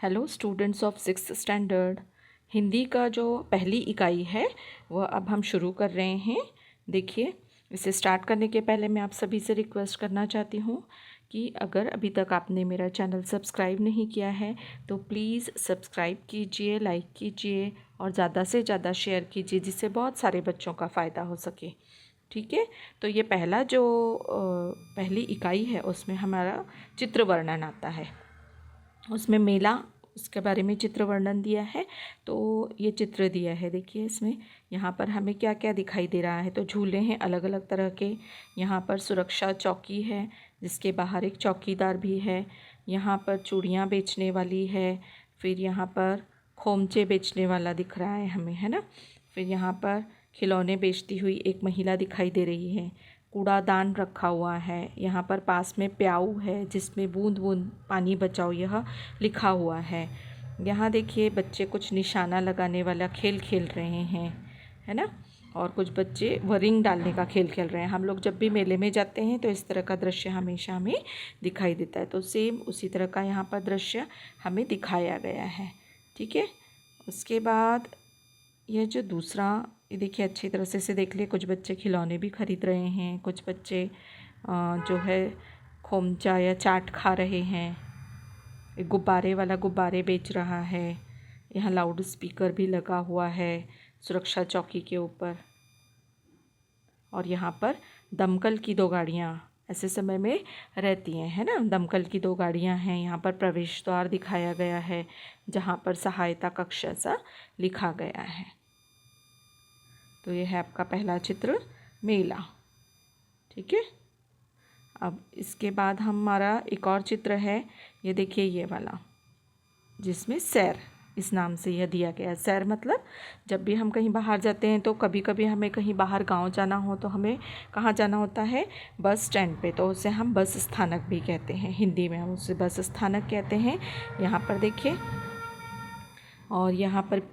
Hello students of sixth standard. Hindi का जो पहली इकाई है वह अब हम शुरू कर रहे हैं। देखिए, इसे स्टार्ट करने के पहले मैं आप सभी से रिक्वेस्ट करना चाहती हूँ कि अगर अभी तक आपने मेरा चैनल सब्सक्राइब नहीं किया है तो प्लीज़ सब्सक्राइब कीजिए, लाइक कीजिए और ज़्यादा से ज़्यादा शेयर कीजिए, जिससे बहुत सारे बच्चों का फ़ायदा हो सके। ठीक है, तो ये पहला जो पहली इकाई है उसमें हमारा चित्र वर्णन आता है। उसमें मेला, उसके बारे में चित्र वर्णन दिया है। तो ये चित्र दिया है, देखिए इसमें यहाँ पर हमें क्या क्या दिखाई दे रहा है। तो झूले हैं अलग अलग तरह के। यहाँ पर सुरक्षा चौकी है जिसके बाहर एक चौकीदार भी है। यहाँ पर चूड़ियाँ बेचने वाली है। फिर यहाँ पर खोमचे बेचने वाला दिख रहा है हमें, है ना। फिर यहाँ पर खिलौने बेचती हुई एक महिला दिखाई दे रही है। कूड़ादान रखा हुआ है। यहाँ पर पास में प्याऊ है जिसमें बूंद बूंद पानी बचाओ यह लिखा हुआ है। यहाँ देखिए बच्चे कुछ निशाना लगाने वाला खेल खेल रहे हैं, है ना। और कुछ बच्चे वो रिंग डालने का खेल खेल रहे हैं। हम लोग जब भी मेले में जाते हैं तो इस तरह का दृश्य हमेशा हमें दिखाई देता है। तो सेम उसी तरह का यहाँ पर दृश्य हमें दिखाया गया है। ठीक है, उसके बाद यह जो दूसरा, ये देखिए अच्छी तरह से देख लिए, कुछ बच्चे खिलौने भी खरीद रहे हैं, कुछ बच्चे जो है खोमचा या चाट खा रहे हैं। एक गुब्बारे वाला गुब्बारे बेच रहा है। यहाँ लाउड स्पीकर भी लगा हुआ है सुरक्षा चौकी के ऊपर। और यहाँ पर दमकल की 2 गाड़ियाँ ऐसे समय में रहती हैं, है ना। दमकल की 2 गाड़ियाँ हैं। यहाँ पर प्रवेश द्वार दिखाया गया है जहाँ पर सहायता कक्ष ऐसा लिखा गया है। तो ये है आपका पहला चित्र, मेला। ठीक है, अब इसके बाद हमारा एक और चित्र है, ये देखिए ये वाला, जिसमें सैर इस नाम से यह दिया गया है। सैर मतलब जब भी हम कहीं बाहर जाते हैं तो कभी कभी हमें कहीं बाहर गांव जाना हो तो हमें कहाँ जाना होता है, बस स्टैंड पे। तो उसे हम बस स्थानक भी कहते हैं, हिंदी में हम उसे बस स्थानक कहते हैं। यहाँ पर देखिए, और यहाँ पर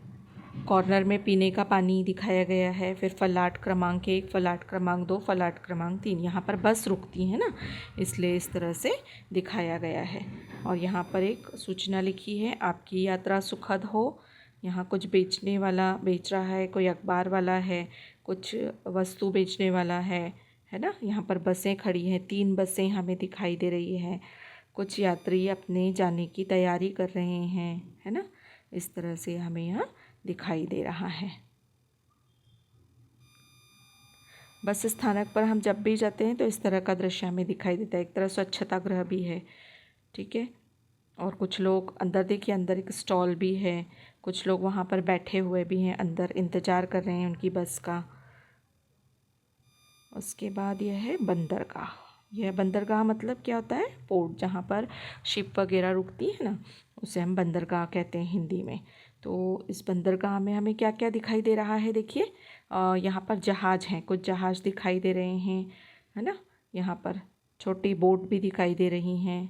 कॉर्नर में पीने का पानी दिखाया गया है। फिर फलाट क्रमांक 1, फलाट क्रमांक 2, फलाट क्रमांक 3, यहाँ पर बस रुकती है ना, इसलिए इस तरह से दिखाया गया है। और यहाँ पर एक सूचना लिखी है, आपकी यात्रा सुखद हो। यहाँ कुछ बेचने वाला बेच रहा है, कोई अखबार वाला है, कुछ वस्तु बेचने वाला है ना। यहाँ पर बसें खड़ी हैं, 3 बसें हमें दिखाई दे रही हैं। कुछ यात्री अपने जाने की तैयारी कर रहे हैं, है ना। इस तरह से हमें यहाँ दिखाई दे रहा है। बस स्थानक पर हम जब भी जाते हैं तो इस तरह का दृश्य हमें दिखाई देता है। एक तरह स्वच्छता गृह भी है, ठीक है। और कुछ लोग अंदर, देखिए अंदर एक स्टॉल भी है, कुछ लोग वहाँ पर बैठे हुए भी हैं, अंदर इंतज़ार कर रहे हैं उनकी बस का। उसके बाद यह है बंदरगाह। यह बंदरगाह मतलब क्या होता है, पोर्ट, जहाँ पर शिप वगैरह रुकती है ना, उसे हम बंदरगाह कहते हैं हिंदी में। तो इस बंदरगाह में हमें क्या क्या दिखाई दे रहा है, देखिए यहाँ पर जहाज़ हैं, कुछ जहाज़ दिखाई दे रहे हैं, है ना। यहाँ पर छोटी बोट भी दिखाई दे रही हैं।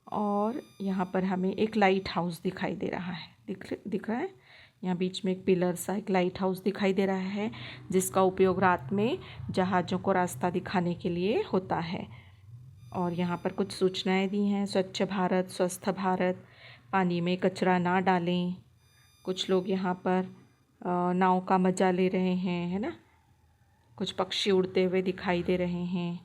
और यहाँ पर हमें एक लाइट हाउस दिखाई दे रहा है, दिख रहा है। यहाँ बीच में एक पिलर सा एक लाइट हाउस दिखाई दे रहा है, जिसका उपयोग रात में जहाज़ों को रास्ता दिखाने के लिए होता है। और यहाँ पर कुछ सूचनाएं दी हैं, स्वच्छ भारत, स्वस्थ भारत, पानी में कचरा ना डालें। कुछ लोग यहाँ पर नाव का मज़ा ले रहे हैं, है ना। कुछ पक्षी उड़ते हुए दिखाई दे रहे हैं।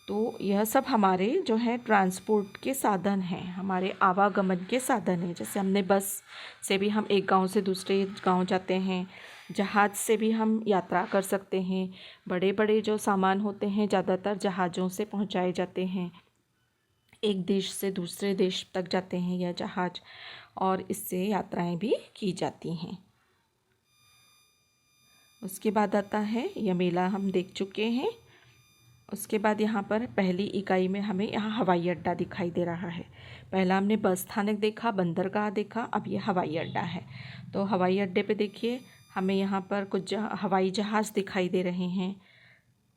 तो यह सब हमारे जो है ट्रांसपोर्ट के साधन हैं, हमारे आवागमन के साधन हैं। जैसे हमने बस से भी हम एक गांव से दूसरे गांव जाते हैं, जहाज़ से भी हम यात्रा कर सकते हैं। बड़े बड़े जो सामान होते हैं ज़्यादातर जहाज़ों से पहुंचाए जाते हैं, एक देश से दूसरे देश तक जाते हैं यह जहाज़, और इससे यात्राएं भी की जाती हैं। उसके बाद आता है, यह मेला हम देख चुके हैं। उसके बाद यहाँ पर पहली इकाई में हमें यहाँ हवाई अड्डा दिखाई दे रहा है। पहला हमने बस स्थानक देखा, बंदरगाह देखा, अब ये हवाई अड्डा है। तो हवाई अड्डे पे देखिए हमें यहाँ पर कुछ हवाई जहाज़ दिखाई दे रहे हैं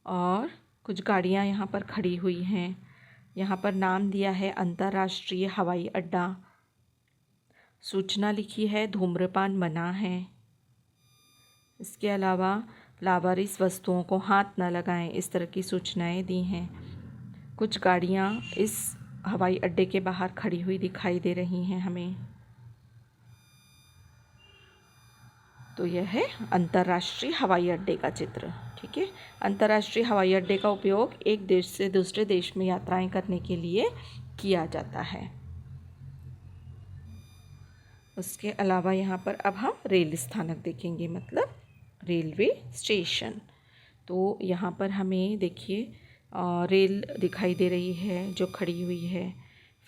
और कुछ गाड़ियाँ यहाँ पर खड़ी हुई हैं। यहाँ पर नाम दिया है अंतर्राष्ट्रीय हवाई अड्डा। सूचना लिखी है धूम्रपान मना है। इसके अलावा लावारिस वस्तुओं को हाथ न लगाएं, इस तरह की सूचनाएं दी हैं। कुछ गाड़ियां इस हवाई अड्डे के बाहर खड़ी हुई दिखाई दे रही हैं हमें। तो यह है अंतर्राष्ट्रीय हवाई अड्डे का चित्र। ठीक है, अंतर्राष्ट्रीय हवाई अड्डे का उपयोग एक देश से दूसरे देश में यात्राएं करने के लिए किया जाता है। उसके अलावा यहाँ पर अब हम रेल स्थानक देखेंगे, मतलब रेलवे स्टेशन। तो यहाँ पर हमें देखिए रेल दिखाई दे रही है जो खड़ी हुई है,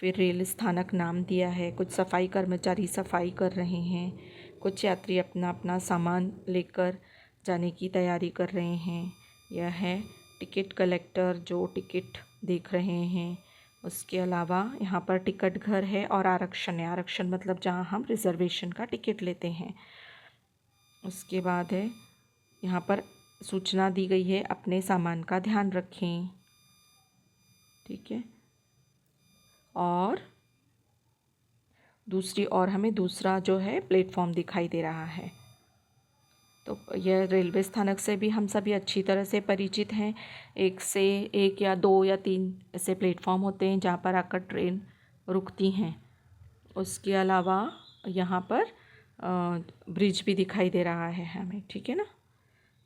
फिर रेल स्थानक नाम दिया है, कुछ सफाई कर्मचारी सफाई कर रहे हैं, कुछ यात्री अपना अपना सामान लेकर जाने की तैयारी कर रहे हैं। यह है टिकट कलेक्टर जो टिकट देख रहे हैं। उसके अलावा यहाँ पर टिकट घर है और आरक्षण है। आरक्षण मतलब जहाँ हम रिजर्वेशन का टिकट लेते हैं। उसके बाद है यहाँ पर सूचना दी गई है अपने सामान का ध्यान रखें। ठीक है, और दूसरी ओर हमें दूसरा जो है प्लेटफॉर्म दिखाई दे रहा है। तो यह रेलवे स्थानक से भी हम सभी अच्छी तरह से परिचित हैं। एक या दो या तीन ऐसे प्लेटफॉर्म होते हैं जहाँ पर आकर ट्रेन रुकती हैं। उसके अलावा यहाँ पर ब्रिज भी दिखाई दे रहा है हमें। ठीक है ना,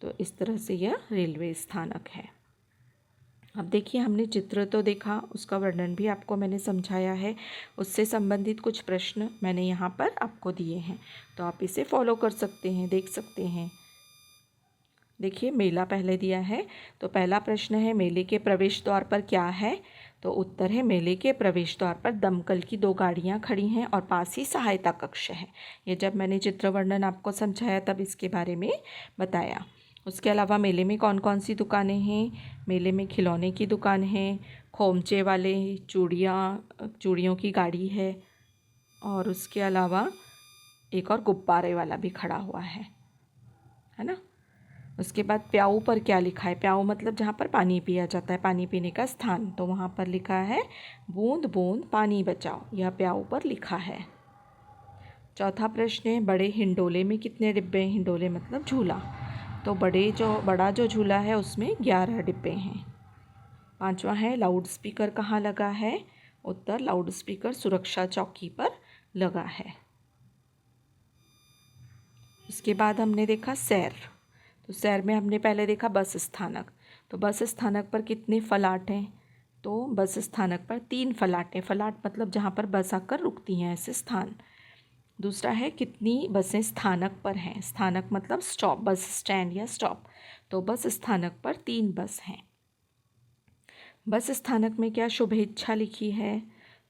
तो इस तरह से यह रेलवे स्थानक है। अब देखिए हमने चित्र तो देखा, उसका वर्णन भी आपको मैंने समझाया है। उससे संबंधित कुछ प्रश्न मैंने यहाँ पर आपको दिए हैं, तो आप इसे फॉलो कर सकते हैं, देख सकते हैं। देखिए मेला पहले दिया है, तो पहला प्रश्न है मेले के प्रवेश द्वार पर क्या है। तो उत्तर है मेले के प्रवेश द्वार पर दमकल की 2 गाड़ियाँ खड़ी हैं और पास ही सहायता कक्ष है। ये जब मैंने चित्र वर्णन आपको समझाया तब इसके बारे में बताया। उसके अलावा मेले में कौन कौन सी दुकानें हैं। मेले में खिलौने की दुकान है, खोमचे वाले चूड़ियों की गाड़ी है, और उसके अलावा एक और गुब्बारे वाला भी खड़ा हुआ है ना। उसके बाद प्याऊ पर क्या लिखा है। प्याऊ मतलब जहाँ पर पानी पिया जाता है, पानी पीने का स्थान। तो वहाँ पर लिखा है बूंद बूंद पानी बचाओ, यह प्याऊ पर लिखा है। चौथा प्रश्न है बड़े हिंडोले में कितने डिब्बे हैं। हिंडोले मतलब झूला। तो बड़ा जो झूला है उसमें 11 डिब्बे हैं। पांचवा है लाउड स्पीकर कहाँ लगा है। उत्तर लाउड स्पीकर सुरक्षा चौकी पर लगा है। उसके बाद हमने देखा सैर। तो सैर में हमने पहले देखा बस स्थानक। तो बस स्थानक पर कितने फलाट हैं। तो बस स्थानक पर 3 फलाट हैं। फलाट मतलब जहाँ पर बस आकर रुकती हैं, ऐसे स्थान। दूसरा है कितनी बसें स्थानक पर हैं। स्थानक मतलब स्टॉप, बस स्टैंड या स्टॉप। तो बस स्थानक पर 3 बस हैं। बस स्थानक में क्या शुभेच्छा लिखी है।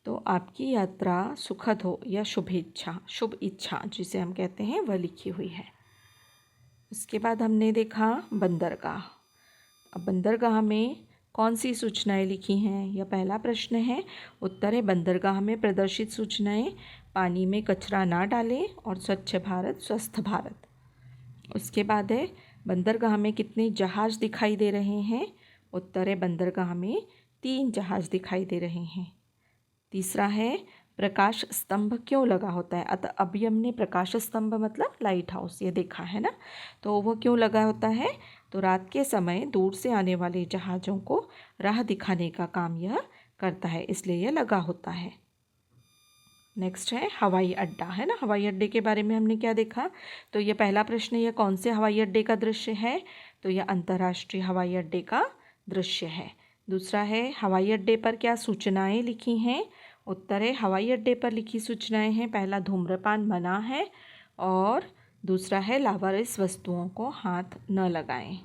तो आपकी यात्रा सुखद हो या शुभेच्छा, शुभ इच्छा जिसे हम कहते हैं, वह लिखी हुई है। उसके बाद हमने देखा बंदरगाह। अब बंदरगाह में कौन सी सूचनाएं लिखी हैं, यह पहला प्रश्न है। उत्तर है बंदरगाह में प्रदर्शित सूचनाएं पानी में कचरा ना डालें और स्वच्छ भारत स्वस्थ भारत। उसके बाद है बंदरगाह में कितने जहाज़ दिखाई दे रहे हैं। उत्तर है बंदरगाह में 3 जहाज़ दिखाई दे रहे हैं। तीसरा है प्रकाश स्तंभ क्यों लगा होता है। अभी हमने प्रकाश स्तंभ मतलब लाइट हाउस ये देखा है ना। तो वो क्यों लगा होता है। तो रात के समय दूर से आने वाले जहाज़ों को राह दिखाने का काम यह करता है, इसलिए यह लगा होता है। नेक्स्ट है हवाई अड्डा, है ना। हवाई अड्डे के बारे में हमने क्या देखा। तो यह पहला प्रश्न, यह कौन से हवाई अड्डे का दृश्य है। तो यह अंतर्राष्ट्रीय हवाई अड्डे का दृश्य है। दूसरा है हवाई अड्डे पर क्या सूचनाएं लिखी हैं। उत्तर है हवाई अड्डे पर लिखी सूचनाएं हैं, पहला धूम्रपान मना है, और दूसरा है लावारिस वस्तुओं को हाथ न लगाएं।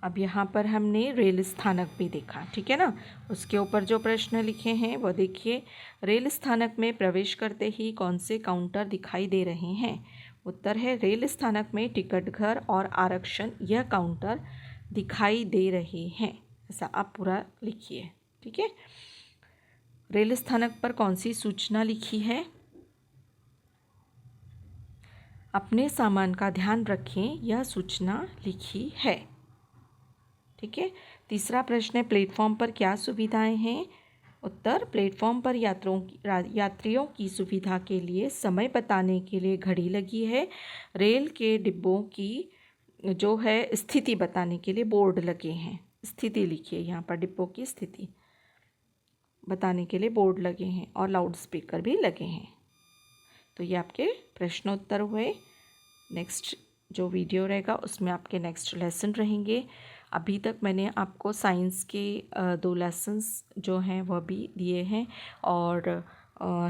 अब यहाँ पर हमने रेल स्थानक भी देखा, ठीक है ना। उसके ऊपर जो प्रश्न लिखे हैं वो देखिए। रेल स्थानक में प्रवेश करते ही कौन से काउंटर दिखाई दे रहे हैं। उत्तर है रेल स्थानक में टिकट घर और आरक्षण यह काउंटर दिखाई दे रहे हैं, ऐसा आप पूरा लिखिए, ठीक है। रेल स्थानक पर कौन सी सूचना लिखी है। अपने सामान का ध्यान रखें, यह सूचना लिखी है, ठीक है। तीसरा प्रश्न है प्लेटफॉर्म पर क्या सुविधाएं हैं। उत्तर प्लेटफॉर्म पर यात्रियों की सुविधा के लिए समय बताने के लिए घड़ी लगी है। रेल के डिब्बों की जो है स्थिति बताने के लिए बोर्ड लगे हैं। स्थिति लिखिए यहाँ पर, डिब्बों की स्थिति। बताने के लिए बोर्ड लगे हैं और लाउड स्पीकर भी लगे हैं। तो ये आपके प्रश्नोत्तर हुए। नेक्स्ट जो वीडियो रहेगा उसमें आपके नेक्स्ट लेसन रहेंगे। अभी तक मैंने आपको साइंस के 2 लेसन्स जो हैं वह भी दिए हैं और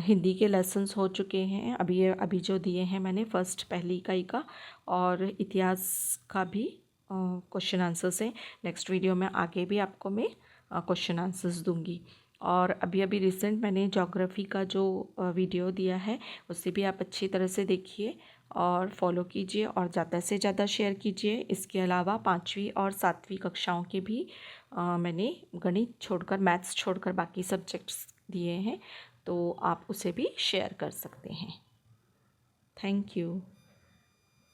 हिंदी के लेसन्स हो चुके हैं। अभी जो दिए हैं मैंने पहली इकाई का, और इतिहास का भी क्वेश्चन आंसर्स हैं। नेक्स्ट वीडियो में आगे भी आपको मैं क्वेश्चन आंसर्स दूंगी। और अभी रिसेंट मैंने ज्योग्राफी का जो वीडियो दिया है उसे भी आप अच्छी तरह से देखिए और फॉलो कीजिए और ज़्यादा से ज़्यादा शेयर कीजिए। इसके अलावा 5वीं और 7वीं कक्षाओं के भी मैंने गणित छोड़कर, मैथ्स छोड़कर बाकी सब्जेक्ट्स दिए हैं, तो आप उसे भी शेयर कर सकते हैं। Thank you.